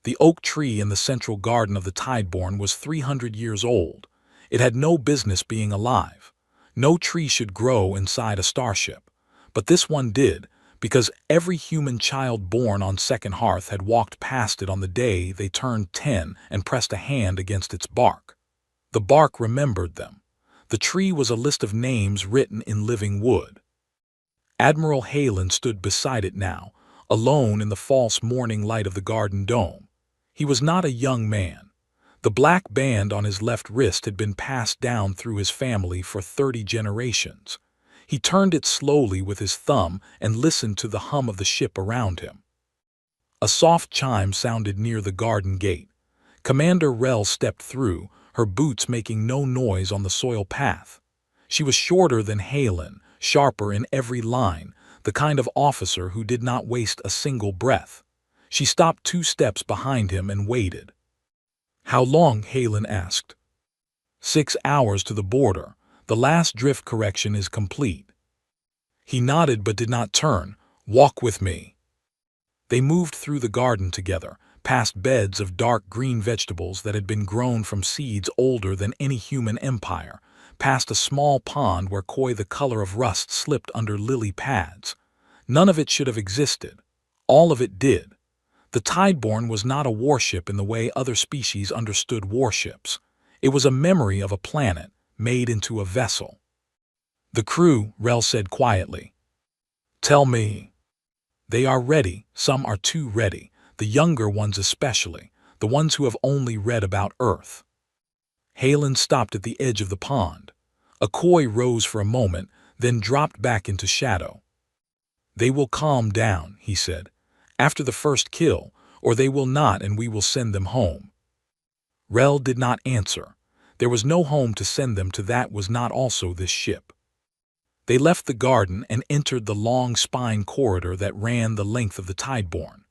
The oak tree in the central garden of the Tideborn was 300 years old. It had no business being alive. No tree should grow inside a starship. But this one did, because every human child born on Second Hearth had walked past it on the day they turned 10 and pressed a hand against its bark. The bark remembered them. The tree was a list of names written in living wood. Admiral Halen stood beside it now, alone in the false morning light of the garden dome. He was not a young man. The black band on his left wrist had been passed down through his family for 30 generations. He turned it slowly with his thumb and listened to the hum of the ship around him. A soft chime sounded near the garden gate. Commander Rel stepped through, her boots making no noise on the soil path. She was shorter than Halen, sharper in every line, the kind of officer who did not waste a single breath. She stopped 2 steps behind him and waited. "How long?" Halen asked. 6 hours to the border. The last drift correction is complete." He nodded but did not turn. "Walk with me." They moved through the garden together, past beds of dark green vegetables that had been grown from seeds older than any human empire, past a small pond where koi the color of rust slipped under lily pads. None of it should have existed. All of it did. The Tideborn was not a warship in the way other species understood warships. It was a memory of a planet, made into a vessel. "The crew," Rel said quietly. "Tell me." "They are ready. Some are too ready. The younger ones especially, the ones who have only read about Earth." Halen stopped at the edge of the pond. A koi rose for a moment, then dropped back into shadow. "They will calm down," he said, "after the first kill, or they will not, and we will send them home." Rel did not answer. There was no home to send them to. That was not also this ship. They left the garden and entered the long spine corridor that ran the length of the Tideborn.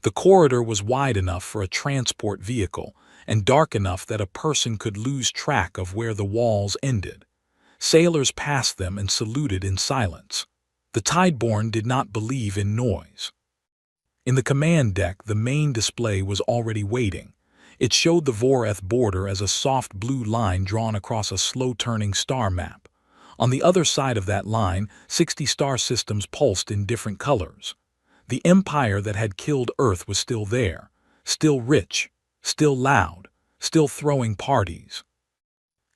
The corridor was wide enough for a transport vehicle and dark enough that a person could lose track of where the walls ended. Sailors passed them and saluted in silence. The Tideborn did not believe in noise. In the command deck, the main display was already waiting. It showed the Voreth border as a soft blue line drawn across a slow-turning star map. On the other side of that line, 60 star systems pulsed in different colors. The empire that had killed Earth was still there, still rich, still loud, still throwing parties.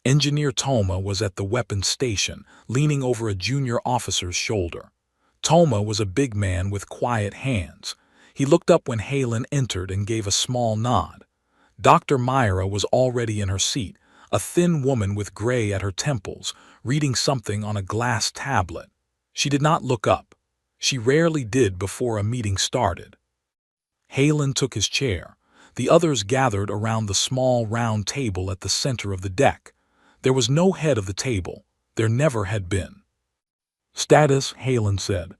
Engineer Toma was at the weapons station, leaning over a junior officer's shoulder. Toma was a big man with quiet hands. He looked up when Halen entered and gave a small nod. Dr. Myra was already in her seat, a thin woman with gray at her temples, reading something on a glass tablet. She did not look up. She rarely did before a meeting started. Halen took his chair. The others gathered around the small round table at the center of the deck. There was no head of the table. There never had been. "Status," Halen said.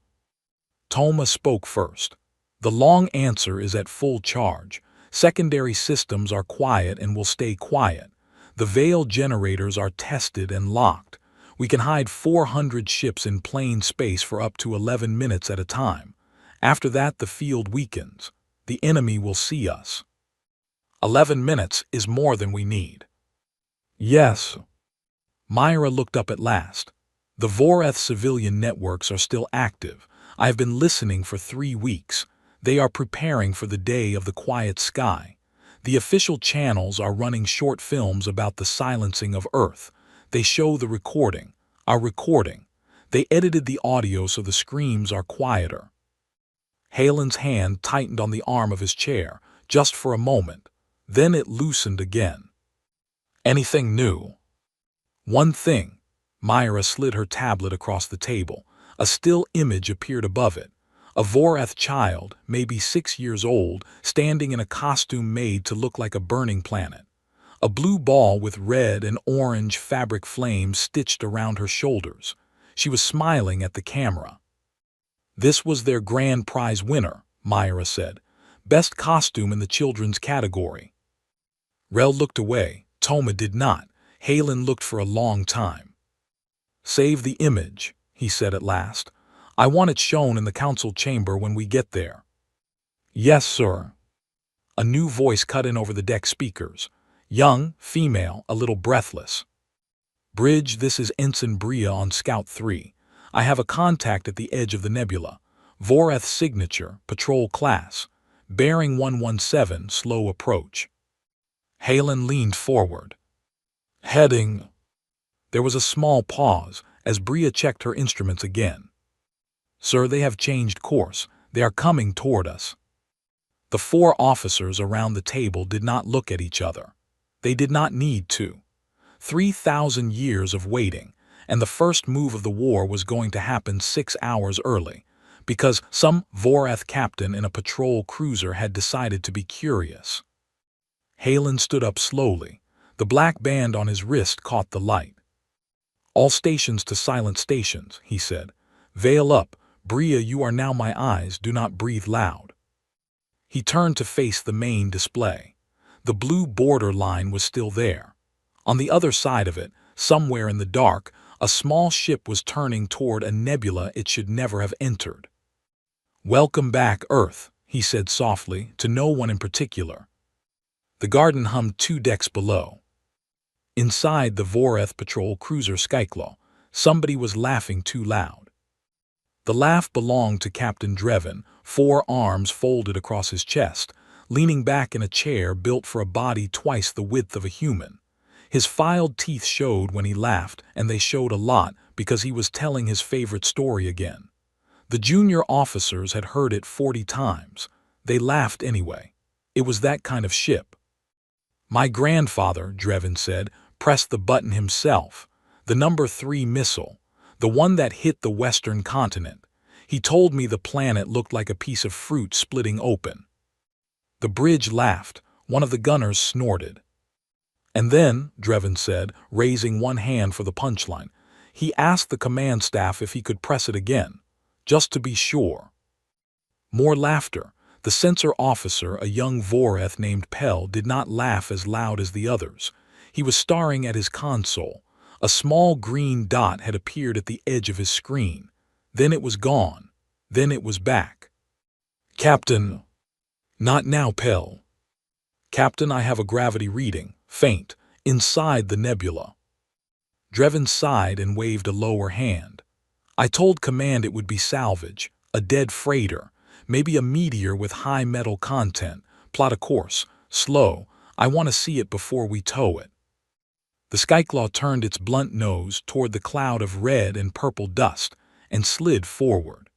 Toma spoke first. "The long answer is at full charge. Secondary systems are quiet and will stay quiet. The veil generators are tested and locked. We can hide 400 ships in plain space for up to 11 minutes at a time. After that, the field weakens. The enemy will see us." 11 minutes is more than we need. "Yes." Myra looked up at last. "The Voreth civilian networks are still active. I have been listening for 3 weeks. They are preparing for the day of the quiet sky. The official channels are running short films about the silencing of Earth. They show the recording, our recording. They edited the audio so the screams are quieter." Halen's hand tightened on the arm of his chair, just for a moment. Then it loosened again. "Anything new?" "One thing." Myra slid her tablet across the table. A still image appeared above it. A Voreth child, maybe 6 years old, standing in a costume made to look like a burning planet. A blue ball with red and orange fabric flames stitched around her shoulders. She was smiling at the camera. "This was their grand prize winner," Myra said. "Best costume in the children's category." Rel looked away. Toma did not. Halen looked for a long time. "Save the image," he said at last. "I want it shown in the council chamber when we get there." "Yes, sir." A new voice cut in over the deck speakers. Young, female, a little breathless. "Bridge, this is Ensign Bria on Scout 3. I have a contact at the edge of the nebula. Voreth signature, patrol class. Bearing 117, slow approach." Halen leaned forward. "Heading." There was a small pause as Bria checked her instruments again. "Sir, they have changed course. They are coming toward us." The four officers around the table did not look at each other. They did not need to. 3,000 years of waiting, and the first move of the war was going to happen 6 hours early, because some Voreth captain in a patrol cruiser had decided to be curious. Halen stood up slowly. The black band on his wrist caught the light. "All stations to silent stations," he said. "Veil up. Bria, you are now my eyes. Do not breathe loud." He turned to face the main display. The blue border line was still there. On the other side of it, somewhere in the dark, a small ship was turning toward a nebula it should never have entered. "Welcome back, Earth," he said softly, to no one in particular. The garden hummed 2 decks below. Inside the Voreth patrol cruiser Skyclaw, somebody was laughing too loud. The laugh belonged to Captain Drevin, 4 arms folded across his chest, leaning back in a chair built for a body twice the width of a human. His filed teeth showed when he laughed, and they showed a lot because he was telling his favorite story again. The junior officers had heard it 40 times. They laughed anyway. It was that kind of ship. "My grandfather," Drevin said, pressed the button himself. "The number 3 missile. The one that hit the western continent. He told me the planet looked like a piece of fruit splitting open." The bridge laughed. One of the gunners snorted. "And then," Drevin said, raising one hand for the punchline, "he asked the command staff if he could press it again, just to be sure." More laughter. The censor officer, a young Voreth named Pell, did not laugh as loud as the others. He was staring at his console. A small green dot had appeared at the edge of his screen. Then it was gone. Then it was back. "Captain." "Not now, Pell." "Captain, I have a gravity reading, faint, inside the nebula." Drevin sighed and waved a lower hand. "I told command it would be salvage, a dead freighter, maybe a meteor with high metal content. Plot a course, slow. I want to see it before we tow it." The Skyclaw turned its blunt nose toward the cloud of red and purple dust and slid forward.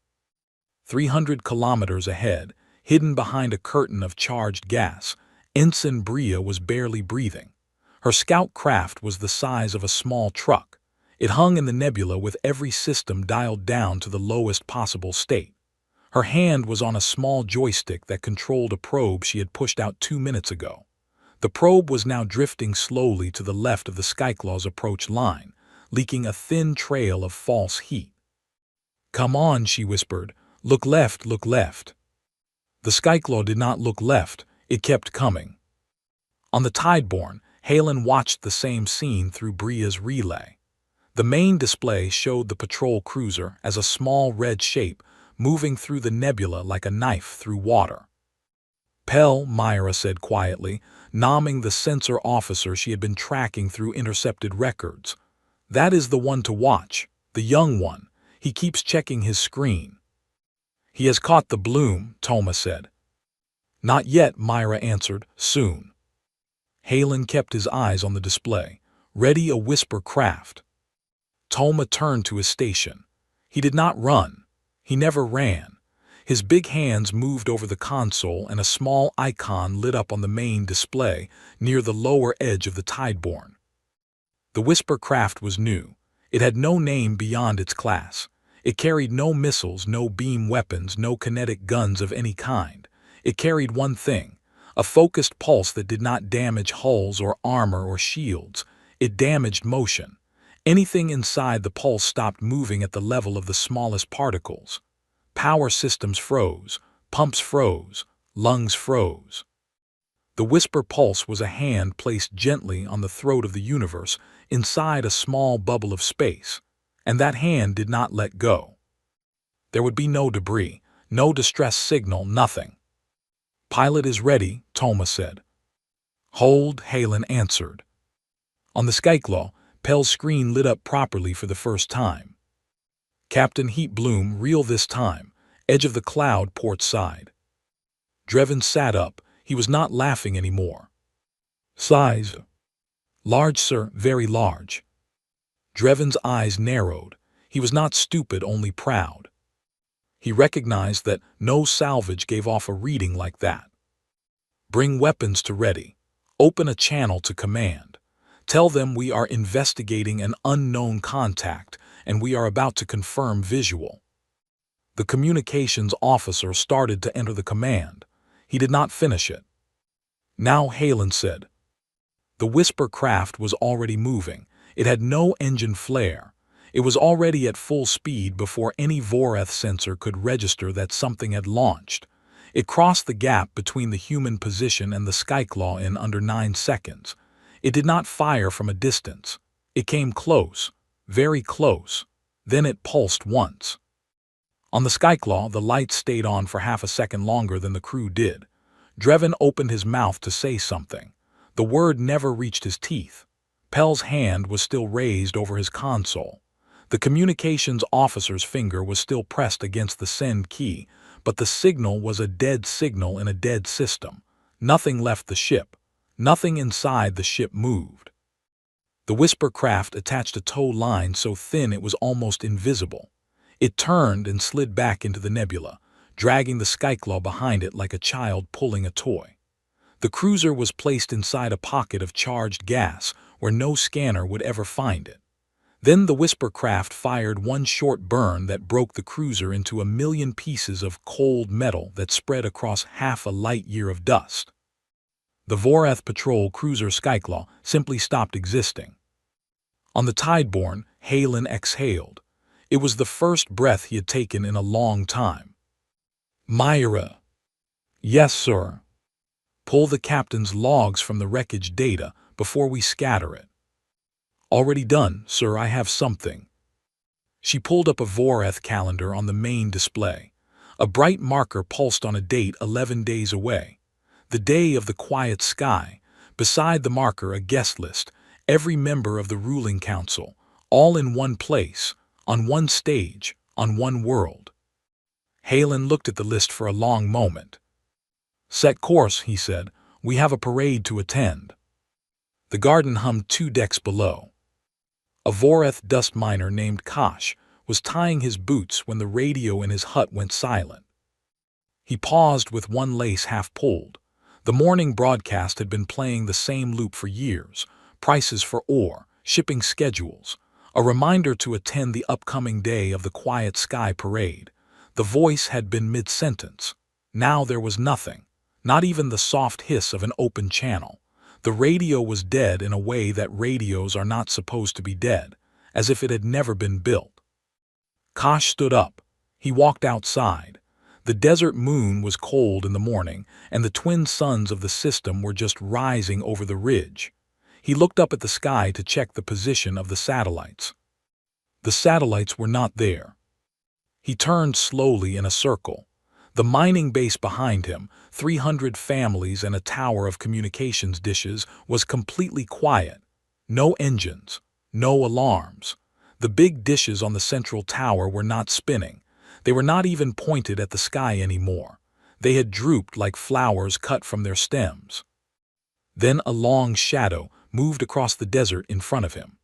300 kilometers ahead, hidden behind a curtain of charged gas, Ensign Bria was barely breathing. Her scout craft was the size of a small truck. It hung in the nebula with every system dialed down to the lowest possible state. Her hand was on a small joystick that controlled a probe she had pushed out 2 minutes ago. The probe was now drifting slowly to the left of the Skyclaw's approach line, leaking a thin trail of false heat. "Come on," she whispered. "Look left, look left." The Skyclaw did not look left. It kept coming. On the Tideborne, Halen watched the same scene through Bria's relay. The main display showed the patrol cruiser as a small red shape moving through the nebula like a knife through water. "Pell," Myra said quietly, nomming the censor officer she had been tracking through intercepted records. "That is the one to watch, the young one. He keeps checking his screen." "He has caught the bloom," Toma said. "Not yet," Myra answered. "Soon." Halen kept his eyes on the display, ready a whisper craft. Toma turned to his station. He did not run. He never ran. His big hands moved over the console and a small icon lit up on the main display near the lower edge of the Tideborne. The whisper craft was new. It had no name beyond its class. It carried no missiles, no beam weapons, no kinetic guns of any kind. It carried one thing, a focused pulse that did not damage hulls or armor or shields. It damaged motion. Anything inside the pulse stopped moving at the level of the smallest particles. Power systems froze, pumps froze, lungs froze. The whisper pulse was a hand placed gently on the throat of the universe inside a small bubble of space, and that hand did not let go. There would be no debris, no distress signal, nothing. Pilot is ready, Toma said. Hold, Halen answered. On the Skyclaw, Pell's screen lit up properly for the first time. Captain Heat Bloom, real this time, edge of the cloud, port side. Drevin sat up. He was not laughing anymore. Size. Large, sir, very large. Drevin's eyes narrowed. He was not stupid, only proud. He recognized that no salvage gave off a reading like that. Bring weapons to ready. Open a channel to command. Tell them we are investigating an unknown contact and we are about to confirm visual. The communications officer started to enter the command. He did not finish it. Now, Halen said. The Whisper craft was already moving. It had no engine flare. It was already at full speed before any Voreth sensor could register that something had launched. It crossed the gap between the human position and the Skyclaw in under 9 seconds. It did not fire from a distance. It came close, very close. Then it pulsed once. On the Skyclaw, the lights stayed on for half a second longer than the crew did. Drevin opened his mouth to say something. The word never reached his teeth. Pell's hand was still raised over his console. The communications officer's finger was still pressed against the send key, but the signal was a dead signal in a dead system. Nothing left the ship. Nothing inside the ship moved. The Whisper craft attached a tow line so thin it was almost invisible. It turned and slid back into the nebula, dragging the Skyclaw behind it like a child pulling a toy. The cruiser was placed inside a pocket of charged gas where no scanner would ever find it. Then the Whisper craft fired one short burn that broke the cruiser into 1,000,000 pieces of cold metal that spread across half a light-year of dust. The Voreth patrol cruiser Skyclaw simply stopped existing. On the Tideborne, Halen exhaled. It was the first breath he had taken in a long time. Myra. Yes, sir. Pull the captain's logs from the wreckage data before we scatter it. Already done, sir, I have something. She pulled up a Voreth calendar on the main display. A bright marker pulsed on a date 11 days away. The day of the quiet sky. Beside the marker, a guest list, every member of the ruling council, all in one place, on one stage, on one world. Halen looked at the list for a long moment. Set course, he said. We have a parade to attend. The garden hummed 2 decks below. A Voreth dust miner named Kosh was tying his boots when the radio in his hut went silent. He paused with one lace half pulled. The morning broadcast had been playing the same loop for years, prices for ore, shipping schedules, a reminder to attend the upcoming day of the Quiet Sky Parade. The voice had been mid-sentence. Now there was nothing, not even the soft hiss of an open channel. The radio was dead in a way that radios are not supposed to be dead, as if it had never been built. Kosh stood up. He walked outside. The desert moon was cold in the morning, and the twin suns of the system were just rising over the ridge. He looked up at the sky to check the position of the satellites. The satellites were not there. He turned slowly in a circle. The mining base behind him, 300 families and a tower of communications dishes, was completely quiet. No engines, no alarms. The big dishes on the central tower were not spinning. They were not even pointed at the sky anymore. They had drooped like flowers cut from their stems. Then a long shadow moved across the desert in front of him.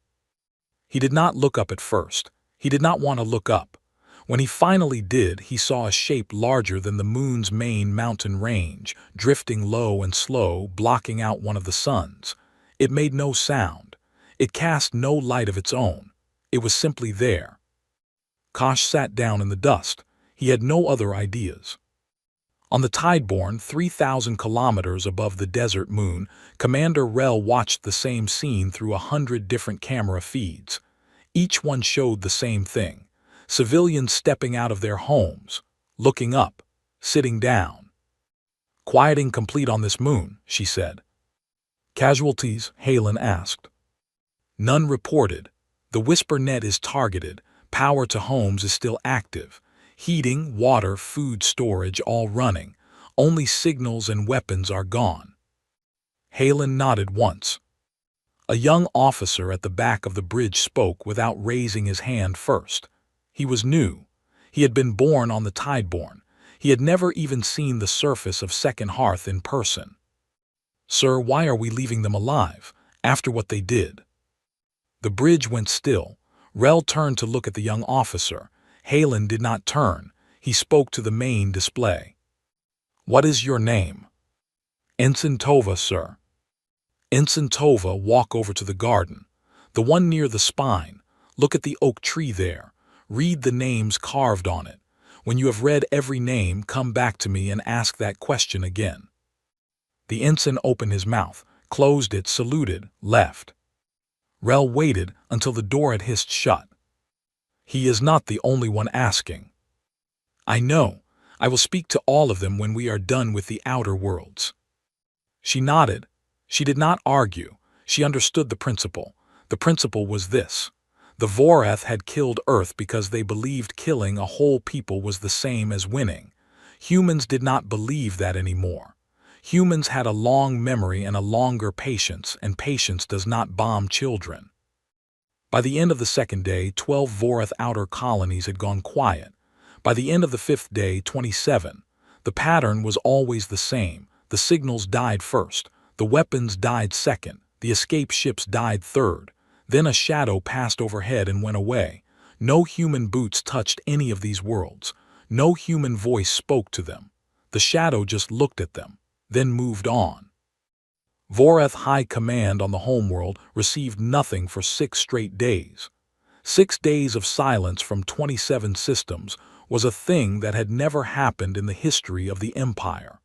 He did not look up at first. He did not want to look up. When he finally did, he saw a shape larger than the moon's main mountain range, drifting low and slow, blocking out one of the suns. It made no sound. It cast no light of its own. It was simply there. Kosh sat down in the dust. He had no other ideas. On the Tideborne, 3,000 kilometers above the desert moon, Commander Rel watched the same scene through 100 different camera feeds. Each one showed the same thing. Civilians stepping out of their homes, looking up, sitting down. Quieting complete on this moon, she said. Casualties, Halen asked. None reported. The Whisper net is targeted. Power to homes is still active. Heating, water, food storage all running. Only signals and weapons are gone." Halen nodded once. A young officer at the back of the bridge spoke without raising his hand first. He was new. He had been born on the Tideborne. He had never even seen the surface of Second Hearth in person. "Sir, why are we leaving them alive, after what they did?" The bridge went still. Rel turned to look at the young officer. Halen did not turn. He spoke to the main display. "What is your name?" "Ensign Tova, sir." "Ensign Tova, walk over to the garden. The one near the spine. Look at the oak tree there. Read the names carved on it. When you have read every name, come back to me and ask that question again." The ensign opened his mouth, closed it, saluted, left. Rel waited until the door had hissed shut. "He is not the only one asking." "I know. I will speak to all of them when we are done with the outer worlds." She nodded. She did not argue. She understood the principle. The principle was this. The Vorath had killed Earth because they believed killing a whole people was the same as winning. Humans did not believe that anymore. Humans had a long memory and a longer patience, and patience does not bomb children. By the end of the second day, 12 Vorath outer colonies had gone quiet. By the end of the fifth day, 27. The pattern was always the same. The signals died first. The weapons died second. The escape ships died third. Then a shadow passed overhead and went away. No human boots touched any of these worlds. No human voice spoke to them. The shadow just looked at them, then moved on. Vorath High Command on the homeworld received nothing for 6 straight days. 6 days of silence from 27 systems was a thing that had never happened in the history of the Empire.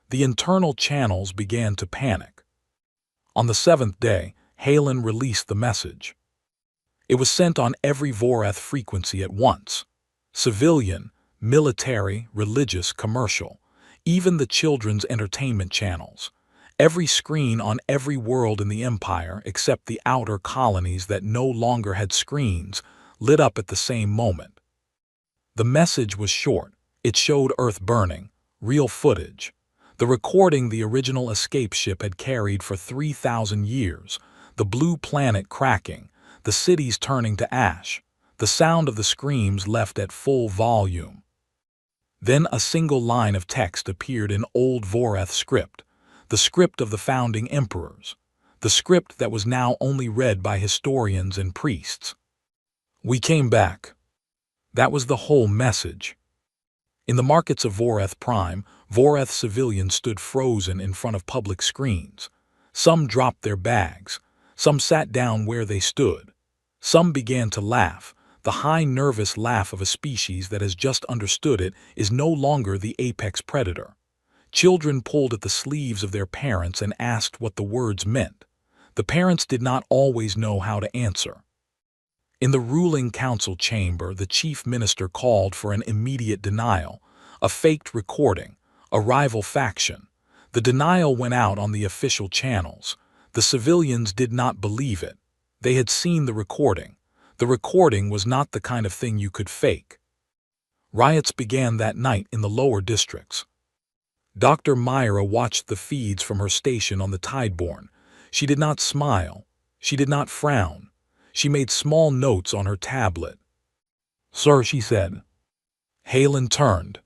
The internal channels began to panic. On the 7th day, Halen released the message. It was sent on every Vorath frequency at once. Civilian, military, religious, commercial, even the children's entertainment channels. Every screen on every world in the Empire, except the outer colonies that no longer had screens, lit up at the same moment. The message was short. It showed Earth burning, real footage. The recording the original escape ship had carried for 3,000 years, the blue planet cracking, the cities turning to ash, the sound of the screams left at full volume. Then a single line of text appeared in Old Vorath script, the script of the founding emperors, the script that was now only read by historians and priests. "We came back." That was the whole message. In the markets of Vorath Prime, Vorath civilians stood frozen in front of public screens. Some dropped their bags. Some sat down where they stood. Some began to laugh. The high nervous laugh of a species that has just understood it is no longer the apex predator. Children pulled at the sleeves of their parents and asked what the words meant. The parents did not always know how to answer. In the ruling council chamber, the chief minister called for an immediate denial, a faked recording, a rival faction. The denial went out on the official channels. The civilians did not believe it. They had seen the recording. The recording was not the kind of thing you could fake. Riots began that night in the lower districts. Dr. Myra watched the feeds from her station on the Tideborne. She did not smile. She did not frown. She made small notes on her tablet. "Sir," she said. Halen turned.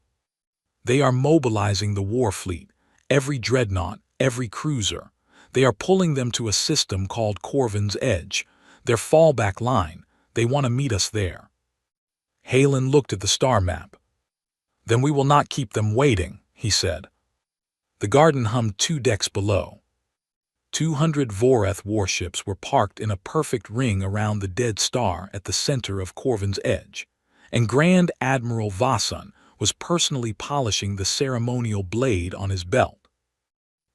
"They are mobilizing the war fleet, every dreadnought, every cruiser. They are pulling them to a system called Corvin's Edge, their fallback line. They want to meet us there." Halen looked at the star map. "Then we will not keep them waiting," he said. The garden hummed 2 decks below. 200 Vorath warships were parked in a perfect ring around the dead star at the center of Corvin's Edge, and Grand Admiral Vasan was personally polishing the ceremonial blade on his belt.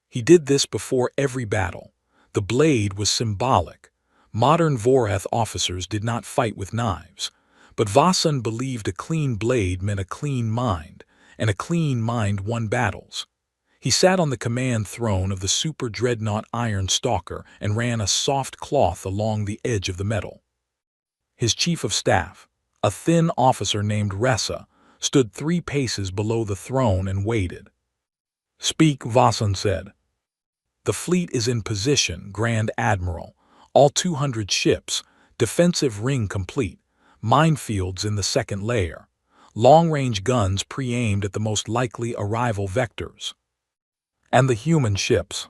He did this before every battle. The blade was symbolic. Modern Vorath officers did not fight with knives, but Vasan believed a clean blade meant a clean mind, and a clean mind won battles. He sat on the command throne of the super dreadnought Iron Stalker and ran a soft cloth along the edge of the metal. His chief of staff, a thin officer named Ressa, stood 3 paces below the throne and waited. Speak, Vasan said. The fleet is in position, Grand Admiral. All 200 ships, defensive ring complete, minefields in the second layer, long-range guns pre-aimed at the most likely arrival vectors. And the human ships.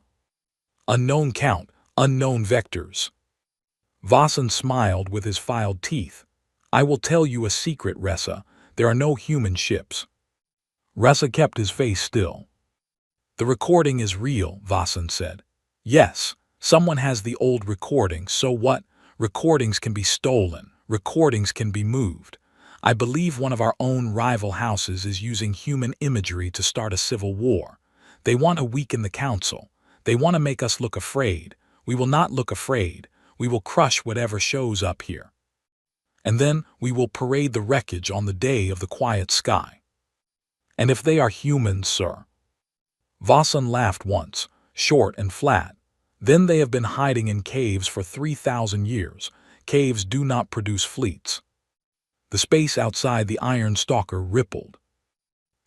Unknown count, unknown vectors. Vasan smiled with his filed teeth. I will tell you a secret, Ressa. There are no human ships. Ressa kept his face still. The recording is real, Vasan said. Yes, someone has the old recording, so what? Recordings can be stolen, recordings can be moved. I believe one of our own rival houses is using human imagery to start a civil war. They want to weaken the council. They want to make us look afraid. We will not look afraid. We will crush whatever shows up here. And then we will parade the wreckage on the day of the quiet sky. And if they are humans, sir? Vasan laughed once, short and flat. Then they have been hiding in caves for 3,000 years. Caves do not produce fleets. The space outside the Iron Stalker rippled.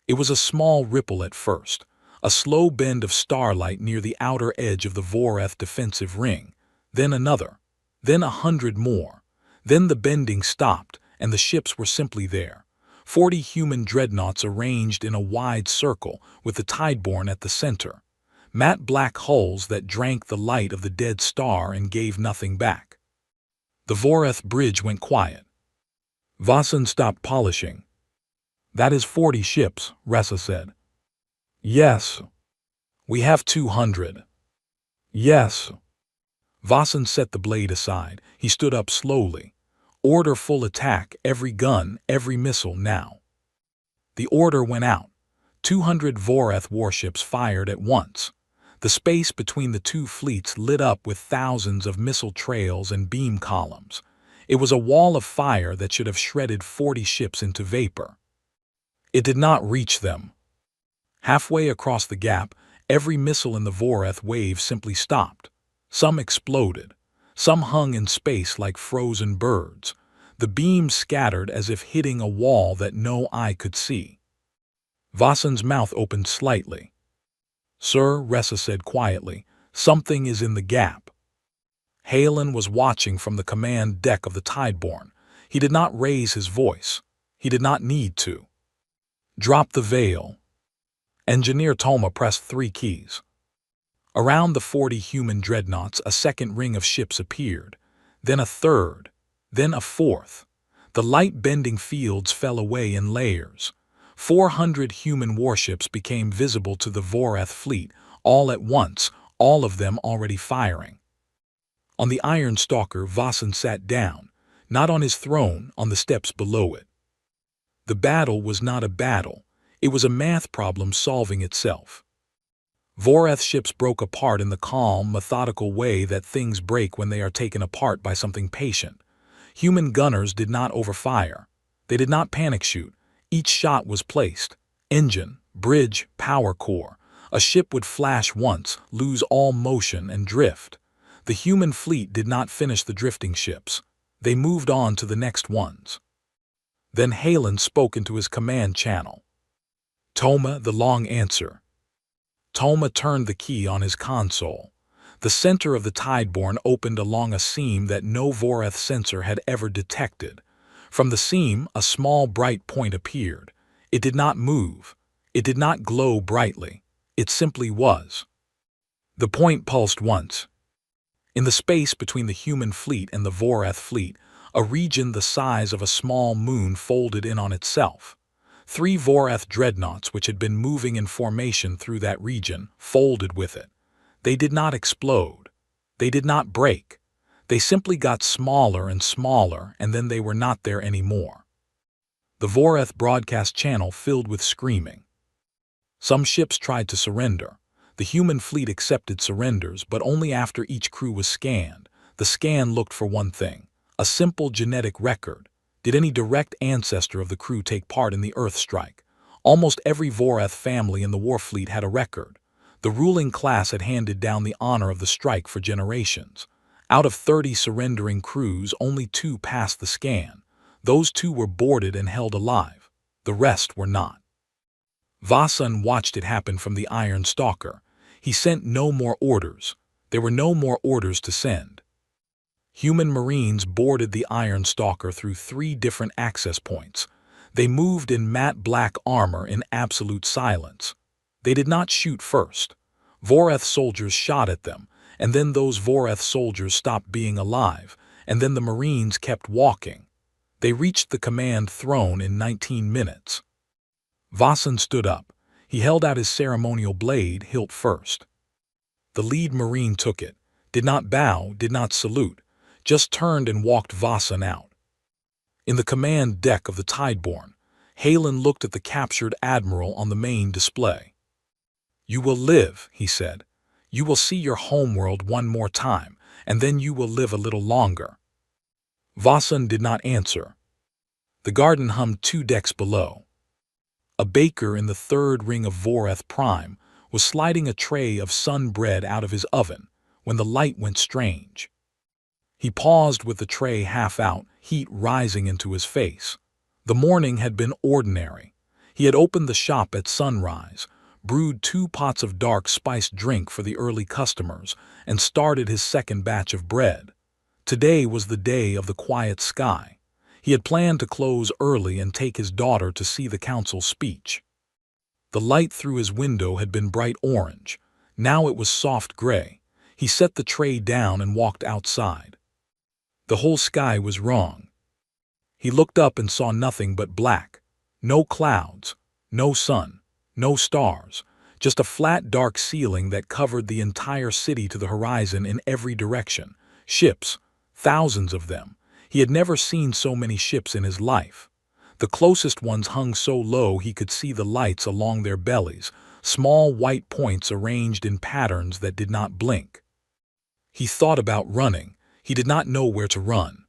It was a small ripple at first, a slow bend of starlight near the outer edge of the Voreth defensive ring, then another, then 100 more. Then the bending stopped, and the ships were simply there. 40 human dreadnoughts arranged in a wide circle with the Tideborn at the center. Matte black hulls that drank the light of the dead star and gave nothing back. The Voreth bridge went quiet. Vasan stopped polishing. That is 40 ships, Ressa said. Yes. We have 200. Yes. Vasan set the blade aside. He stood up slowly. Order full attack, every gun, every missile now. The order went out. 200 Voreth warships fired at once. The space between the two fleets lit up with thousands of missile trails and beam columns. It was a wall of fire that should have shredded 40 ships into vapor. It did not reach them. Halfway across the gap, every missile in the Voreth wave simply stopped. Some exploded. Some hung in space like frozen birds. The beams scattered as if hitting a wall that no eye could see. Vasan's mouth opened slightly. Sir, Ressa said quietly, something is in the gap. Halen was watching from the command deck of the Tideborn. He did not raise his voice. He did not need to. Drop the veil. Engineer Toma pressed 3 keys. Around the 40 human dreadnoughts, a second ring of ships appeared, then a third, then a fourth. The light-bending fields fell away in layers. 400 human warships became visible to the Voreth fleet, all at once, all of them already firing. On the Iron Stalker, Vasan sat down, not on his throne, on the steps below it. The battle was not a battle. It was a math problem solving itself. Voreth ships broke apart in the calm, methodical way that things break when they are taken apart by something patient. Human gunners did not overfire. They did not panic shoot. Each shot was placed. Engine, bridge, power core. A ship would flash once, lose all motion, and drift. The human fleet did not finish the drifting ships. They moved on to the next ones. Then Halen spoke into his command channel. Toma, the long answer. Toma turned the key on his console. The center of the Tideborn opened along a seam that no Voreth sensor had ever detected. From the seam, a small bright point appeared. It did not move. It did not glow brightly. It simply was. The point pulsed once. In the space between the human fleet and the Voreth fleet, a region the size of a small moon folded in on itself. 3 Voreth dreadnoughts, which had been moving in formation through that region, folded with it. They did not explode. They did not break. They simply got smaller and smaller, and then they were not there anymore. The Voreth broadcast channel filled with screaming. Some ships tried to surrender. The human fleet accepted surrenders, but only after each crew was scanned. The scan looked for one thing, a simple genetic record. Did any direct ancestor of the crew take part in the Earth strike? Almost every Voreth family in the Warfleet had a record. The ruling class had handed down the honor of the strike for generations. Out of 30 surrendering crews, only 2 passed the scan. Those 2 were boarded and held alive. The rest were not. Vasan watched it happen from the Iron Stalker. He sent no more orders. There were no more orders to send. Human Marines boarded the Iron Stalker through 3 different access points. They moved in matte black armor in absolute silence. They did not shoot first. Voreth soldiers shot at them, and then those Voreth soldiers stopped being alive, and then the Marines kept walking. They reached the command throne in 19 minutes. Vasan stood up. He held out his ceremonial blade, hilt first. The lead Marine took it, did not bow, did not salute, just turned and walked Vasan out. In the command deck of the Tideborn, Halen looked at the captured admiral on the main display. "You will live," he said. "You will see your homeworld one more time, and then you will live a little longer." Vasan did not answer. The garden hummed 2 decks below. A baker in the 3rd ring of Voreth Prime was sliding a tray of sun bread out of his oven when the light went strange. He paused with the tray half out, heat rising into his face. The morning had been ordinary. He had opened the shop at sunrise, brewed 2 pots of dark spiced drink for the early customers, and started his 2nd batch of bread. Today was the day of the quiet sky. He had planned to close early and take his daughter to see the council's speech. The light through his window had been bright orange. Now it was soft gray. He set the tray down and walked outside. The whole sky was wrong. He looked up and saw nothing but black. No clouds, no sun, no stars, just a flat dark ceiling that covered the entire city to the horizon in every direction. Ships, thousands of them. He had never seen so many ships in his life. The closest ones hung so low he could see the lights along their bellies, small white points arranged in patterns that did not blink. He thought about running. He did not know where to run.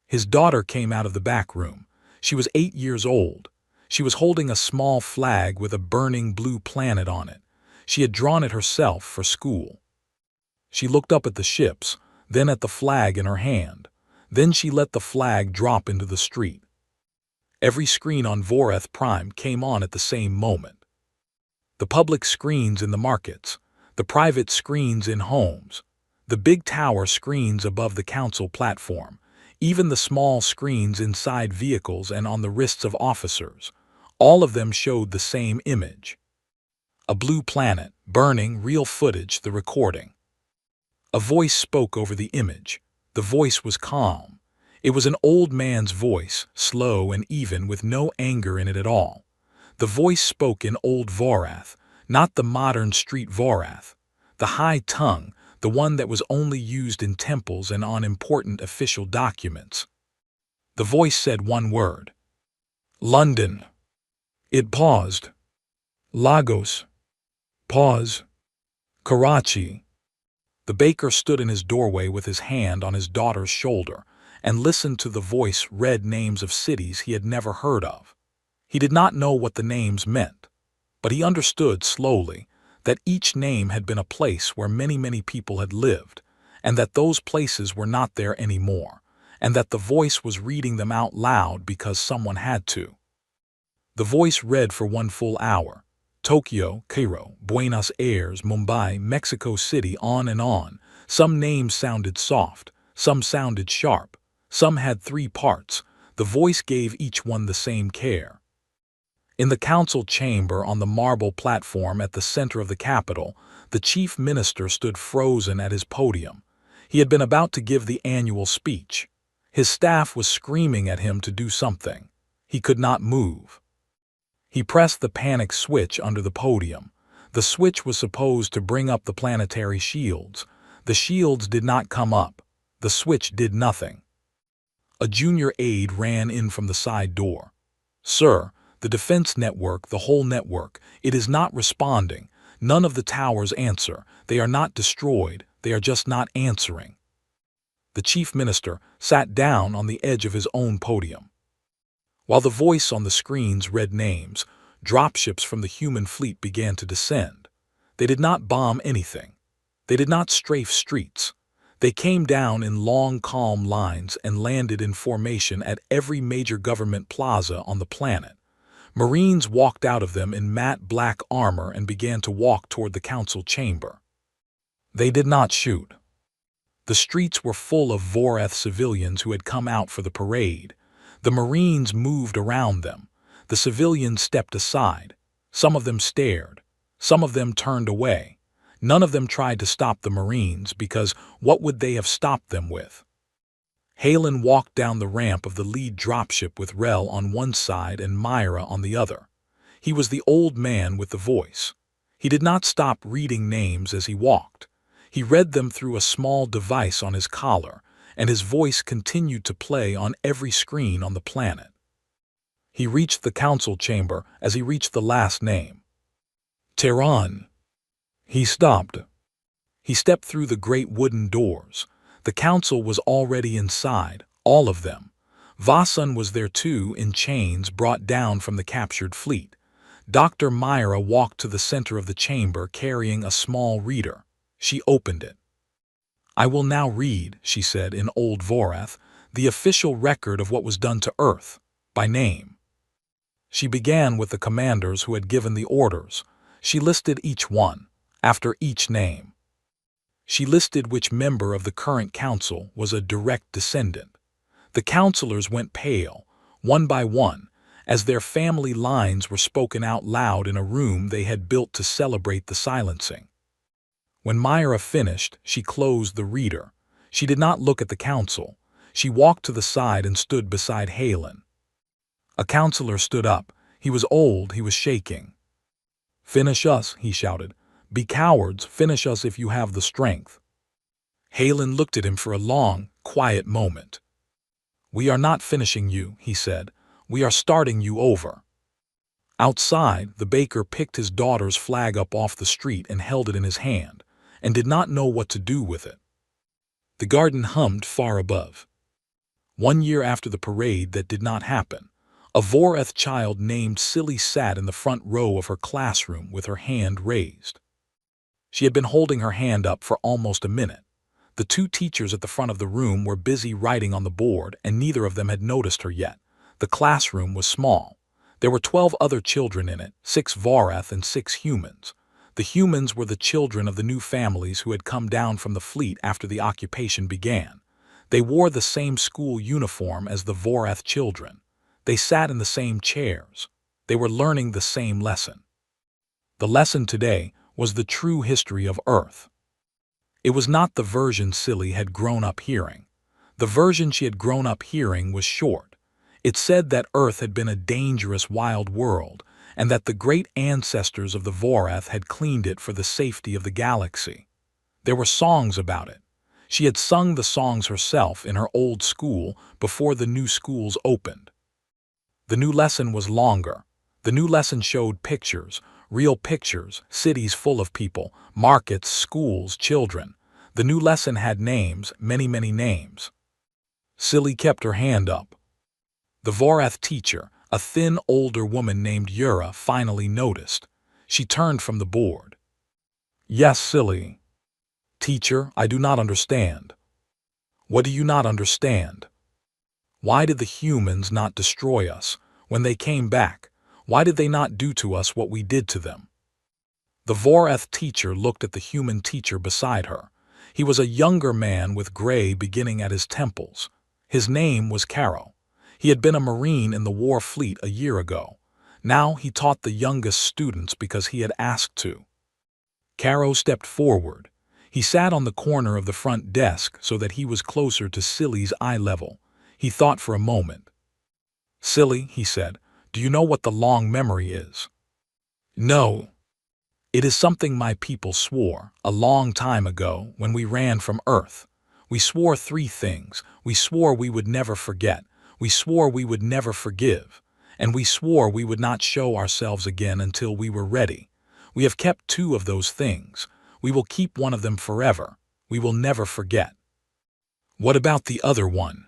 His daughter came out of the back room. She was 8 years old. She was holding a small flag with a burning blue planet on it. She had drawn it herself for school. She looked up at the ships, then at the flag in her hand. Then she let the flag drop into the street. Every screen on Voreth Prime came on at the same moment. The public screens in the markets, the private screens in homes, the big tower screens above the council platform, even the small screens inside vehicles and on the wrists of officers, all of them showed the same image. A blue planet, burning, real footage, the recording. A voice spoke over the image. The voice was calm. It was an old man's voice, slow and even with no anger in it at all. The voice spoke in Old Vorath, not the modern street Vorath. The high tongue, the one that was only used in temples and on important official documents. The voice said one word. London. It paused. Lagos. Pause. Karachi. The baker stood in his doorway with his hand on his daughter's shoulder and listened to the voice read names of cities he had never heard of. He did not know what the names meant, but he understood slowly that each name had been a place where many people had lived, and that those places were not there anymore, and that the voice was reading them out loud because someone had to. The voice read for 1 full hour. Tokyo, Cairo, Buenos Aires, Mumbai, Mexico City, on and on. Some names sounded soft, some sounded sharp, some had 3 parts. The voice gave each one the same care. In the council chamber on the marble platform at the center of the capital, the chief minister stood frozen at his podium. He had been about to give the annual speech. His staff was screaming at him to do something. He could not move. He pressed the panic switch under the podium. The switch was supposed to bring up the planetary shields. The shields did not come up. The switch did nothing. A junior aide ran in from the side door. "Sir, the defense network, the whole network, it is not responding. None of the towers answer. They are not destroyed. They are just not answering." The chief minister sat down on the edge of his own podium. While the voice on the screens read names, dropships from the human fleet began to descend. They did not bomb anything. They did not strafe streets. They came down in long, calm lines and landed in formation at every major government plaza on the planet. Marines walked out of them in matte black armor and began to walk toward the council chamber. They did not shoot. The streets were full of Voreth civilians who had come out for the parade. The Marines moved around them. The civilians stepped aside. Some of them stared. Some of them turned away. None of them tried to stop the Marines because what would they have stopped them with? Halen walked down the ramp of the lead dropship with Rel on one side and Myra on the other. He was the old man with the voice. He did not stop reading names as he walked. He read them through a small device on his collar, and his voice continued to play on every screen on the planet. He reached the council chamber as he reached the last name. Tehran. He stopped. He stepped through the great wooden doors. The council was already inside, all of them. Vasan was there too, in chains brought down from the captured fleet. Dr. Myra walked to the center of the chamber carrying a small reader. She opened it. "I will now read," she said in Old Voreth, "the official record of what was done to Earth, by name." She began with the commanders who had given the orders. She listed each one, after each name. She listed which member of the current council was a direct descendant. The councilors went pale, one by one, as their family lines were spoken out loud in a room they had built to celebrate the silencing. When Myra finished, she closed the reader. She did not look at the council. She walked to the side and stood beside Halen. A councilor stood up. He was old, he was shaking. "Finish us," he shouted. "Be cowards, finish us if you have the strength." Halen looked at him for a long, quiet moment. "We are not finishing you," he said. "We are starting you over." Outside, the baker picked his daughter's flag up off the street and held it in his hand, and did not know what to do with it. The garden hummed far above. 1 year after the parade that did not happen, a Voreth child named Silly sat in the front row of her classroom with her hand raised. She had been holding her hand up for almost a minute. The 2 teachers at the front of the room were busy writing on the board, and neither of them had noticed her yet. The classroom was small. There were 12 other children in it, 6 Voreth and 6 humans. The humans were the children of the new families who had come down from the fleet after the occupation began. They wore the same school uniform as the Voreth children. They sat in the same chairs. They were learning the same lesson. The lesson today was the true history of Earth. It was not the version Silly had grown up hearing. The version she had grown up hearing was short. It said that Earth had been a dangerous wild world, and that the great ancestors of the Voreth had cleaned it for the safety of the galaxy. There were songs about it. She had sung the songs herself in her old school before the new schools opened. The new lesson was longer. The new lesson showed pictures, real pictures, cities full of people, markets, schools, children. The new lesson had names, many, many names. Silly kept her hand up. The Voreth teacher, a thin, older woman named Yura, finally noticed. She turned from the board. "Yes, Silly." "Teacher, I do not understand." "What do you not understand?" "Why did the humans not destroy us? When they came back, why did they not do to us what we did to them?" The Voreth teacher looked at the human teacher beside her. He was a younger man with gray beginning at his temples. His name was Caro. He had been a Marine in the war fleet a year ago. Now he taught the youngest students because he had asked to. Caro stepped forward. He sat on the corner of the front desk so that he was closer to Silly's eye level. He thought for a moment. "Silly," he said, "do you know what the long memory is?" "No." "It is something my people swore, a long time ago, when we ran from Earth. We swore 3 things. We swore we would never forget. We swore we would never forgive. And we swore we would not show ourselves again until we were ready. We have kept 2 of those things. We will keep one of them forever. We will never forget." "What about the other one?"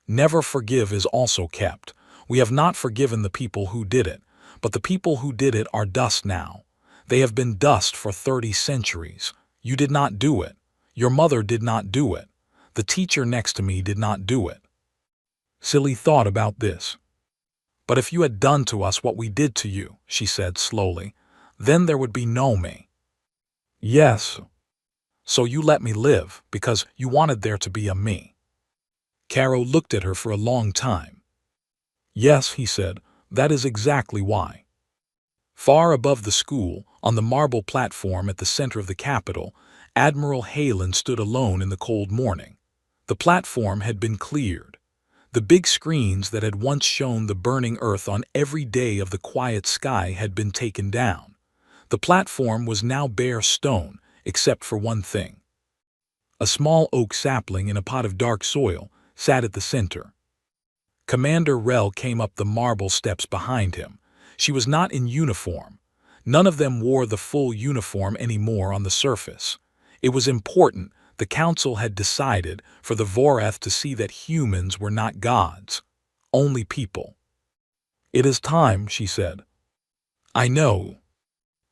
"Never forgive is also kept. We have not forgiven the people who did it, but the people who did it are dust now. They have been dust for 30 centuries. You did not do it. Your mother did not do it. The teacher next to me did not do it." Silly thought about this. But if you had done to us what we did to you, she said slowly, then there would be no me. Yes. So you let me live because you wanted there to be a me. Caro looked at her for a long time. Yes, he said, that is exactly why. Far above the school, on the marble platform at the center of the capital, Admiral Halen stood alone in the cold morning. The platform had been cleared. The big screens that had once shown the burning earth on every day of the quiet sky had been taken down. The platform was now bare stone, except for one thing. A small oak sapling in a pot of dark soil sat at the center. Commander Rel came up the marble steps behind him. She was not in uniform. None of them wore the full uniform anymore on the surface. It was important, the council had decided, for the Vorath to see that humans were not gods, only people. It is time, she said. I know.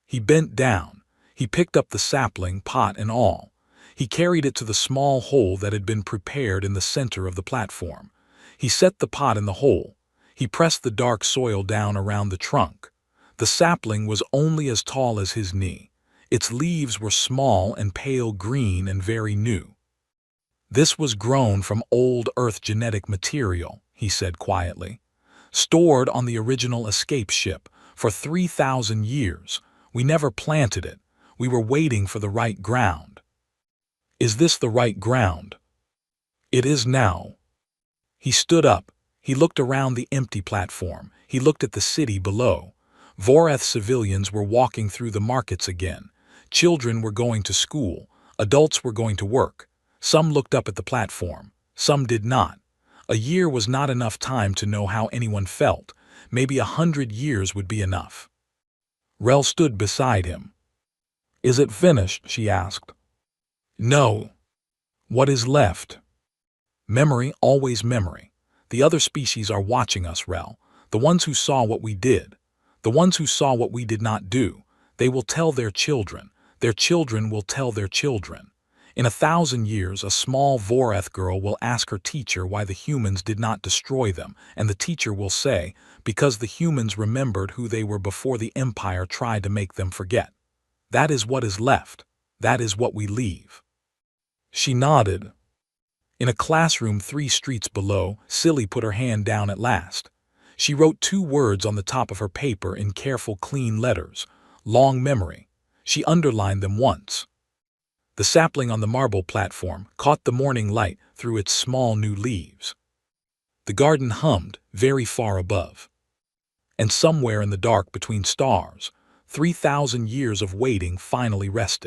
He bent down. He picked up the sapling, pot and all. He carried it to the small hole that had been prepared in the center of the platform. He set the pot in the hole. He pressed the dark soil down around the trunk. The sapling was only as tall as his knee. Its leaves were small and pale green and very new. This was grown from old Earth genetic material, he said quietly. Stored on the original escape ship for 3,000 years. We never planted it. We were waiting for the right ground. Is this the right ground? It is now. He stood up. He looked around the empty platform. He looked at the city below. Vorath civilians were walking through the markets again. Children were going to school. Adults were going to work. Some looked up at the platform. Some did not. A year was not enough time to know how anyone felt. Maybe 100 years would be enough. Rel stood beside him. Is it finished? She asked. No. What is left? Memory, always memory. The other species are watching us, Rel. The ones who saw what we did. The ones who saw what we did not do. They will tell their children. Their children will tell their children. In 1,000 years, a small Vorath girl will ask her teacher why the humans did not destroy them, and the teacher will say, because the humans remembered who they were before the Empire tried to make them forget. That is what is left. That is what we leave. She nodded. In a classroom 3 streets below, Silly put her hand down at last. She wrote 2 words on the top of her paper in careful, clean letters. Long memory. She underlined them once. The sapling on the marble platform caught the morning light through its small new leaves. The garden hummed very far above. And somewhere in the dark between stars, 3,000 years of waiting finally rested.